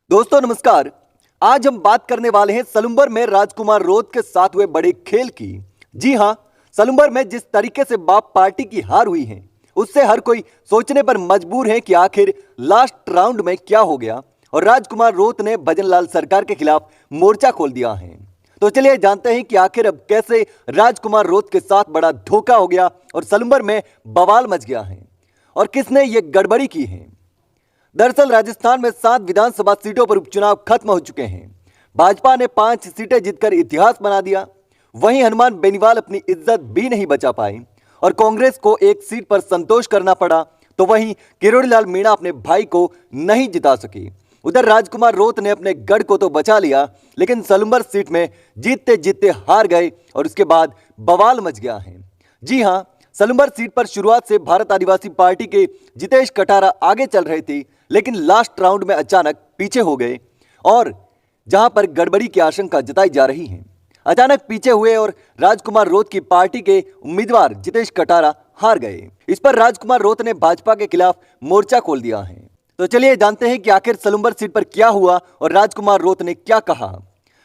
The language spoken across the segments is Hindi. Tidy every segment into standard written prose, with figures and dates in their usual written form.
दोस्तों नमस्कार। आज हम बात करने वाले हैं सलुंबर में राजकुमार रोत के साथ हुए बड़े खेल की। जी हां, सलुंबर में जिस तरीके से बाप पार्टी की हार हुई है उससे हर कोई सोचने पर मजबूर है कि आखिर लास्ट राउंड में क्या हो गया और राजकुमार रोत ने भजनलाल सरकार के खिलाफ मोर्चा खोल दिया है। तो चलिए जानते हैं कि आखिर अब कैसे राजकुमार रोत के साथ बड़ा धोखा हो गया और सलुंबर में बवाल मच गया है और किसने ये गड़बड़ी की है। दरअसल राजस्थान में 7 विधानसभा सीटों पर उपचुनाव खत्म हो चुके हैं। भाजपा ने 5 सीटें जीतकर इतिहास बना दिया। वहीं हनुमान बेनीवाल अपनी इज्जत भी नहीं बचा पाए और कांग्रेस को एक सीट पर संतोष करना पड़ा। तो वहीं किरोड़ीलाल मीणा अपने भाई को नहीं जिता सके। उधर राजकुमार रोत ने अपने गढ़ को तो बचा लिया, लेकिन सलुंबर सीट में जीतते जीतते हार गए और उसके बाद बवाल मच गया है। जी हां, सलुंबर सीट पर शुरुआत से भारत आदिवासी पार्टी के जितेश कटारा आगे चल रहे थे, लेकिन लास्ट राउंड में अचानक पीछे हो गए और जहां पर गड़बड़ी की आशंका जताई जा रही है। अचानक पीछे हुए और राजकुमार रोत की पार्टी के उम्मीदवार जितेश कटारा हार गए। इस पर राजकुमार रोत ने भाजपा के खिलाफ मोर्चा खोल दिया है। तो चलिए जानते हैं कि आखिर सलुंबर सीट पर क्या हुआ और राजकुमार रोत ने क्या कहा।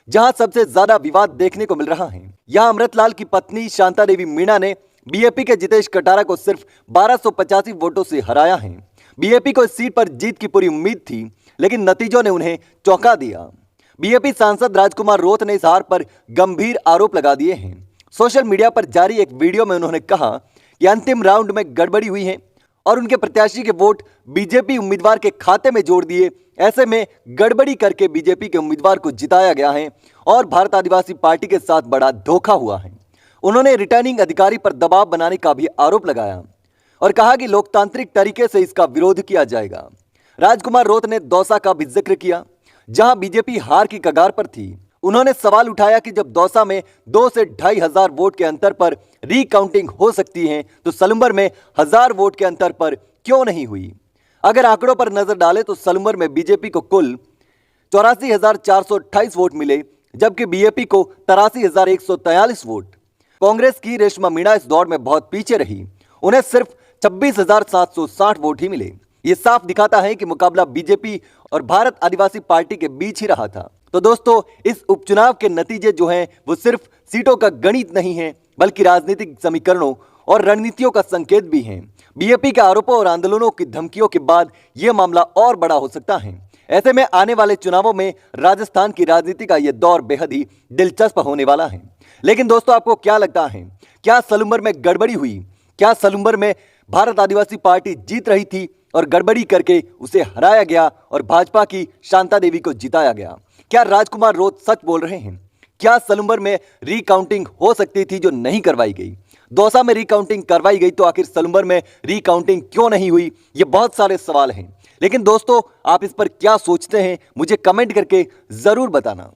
जहां सबसे ज्यादा विवाद देखने को मिल रहा है, यहां अमृतलाल की पत्नी शांता देवी मीणा ने बीएपी के जितेश कटारा को सिर्फ 1285 वोटों से हराया है। बीएपी को इस सीट पर जीत की पूरी उम्मीद थी, लेकिन नतीजों ने उन्हें चौंका दिया। बीएपी सांसद राजकुमार रोत ने इस हार पर गंभीर आरोप लगा दिए हैं। सोशल मीडिया पर जारी एक वीडियो में उन्होंने कहा कि अंतिम राउंड में गड़बड़ी हुई है और उनके प्रत्याशी के वोट बीजेपी उम्मीदवार के खाते में जोड़ दिए। ऐसे में गड़बड़ी करके बीजेपी के उम्मीदवार को जिताया गया है और भारत आदिवासी पार्टी के साथ बड़ा धोखा हुआ है। उन्होंने रिटर्निंग अधिकारी पर दबाव बनाने का भी आरोप लगाया और कहा कि लोकतांत्रिक तरीके से इसका विरोध किया जाएगा। राजकुमार रोत ने दौसा का भी जिक्र किया, जहां बीजेपी हार की कगार पर थी। उन्होंने सवाल उठाया कि जब दौसा में 2 से 2,500 वोट के अंतर पर रिकाउंटिंग हो सकती है, तो सलुंबर में 1000 वोट के अंतर पर क्यों नहीं हुई। अगर आंकड़ों पर नजर डालें तो सलुंबर में बीजेपी को कुल 84,428 वोट मिले, जबकि बीएपी को 83,143 वोट। कांग्रेस की रेशमा मीणा इस दौड़ में बहुत पीछे रही, उन्हें सिर्फ 26,760 वोट ही मिले। ये साफ दिखाता है कि मुकाबला बीजेपी और भारत आदिवासी पार्टी के बीच ही रहा था। तो दोस्तों, इस उपचुनाव के नतीजे जो हैं वो सिर्फ सीटों का गणित नहीं है, बल्कि राजनीतिक समीकरणों और रणनीतियों का संकेत भी हैं। बीएपी के आरोपों और आंदोलनों की धमकियों के बाद यह मामला और बड़ा हो सकता है। ऐसे में आने वाले चुनावों में राजस्थान की राजनीति का यह दौर बेहद ही दिलचस्प होने वाला है। लेकिन दोस्तों, आपको क्या लगता है, क्या सलुंबर में गड़बड़ी हुई? क्या सलुंबर में भारत आदिवासी पार्टी जीत रही थी और गड़बड़ी करके उसे हराया गया और भाजपा की शांता देवी को जिताया गया? क्या राजकुमार रोत सच बोल रहे हैं? क्या सलुंबर में रिकाउंटिंग हो सकती थी जो नहीं करवाई गई? दौसा में रिकाउंटिंग करवाई गई तो आखिर सलुंबर में रिकाउंटिंग क्यों नहीं हुई? ये बहुत सारे सवाल हैं। लेकिन दोस्तों, आप इस पर क्या सोचते हैं, मुझे कमेंट करके जरूर बताना।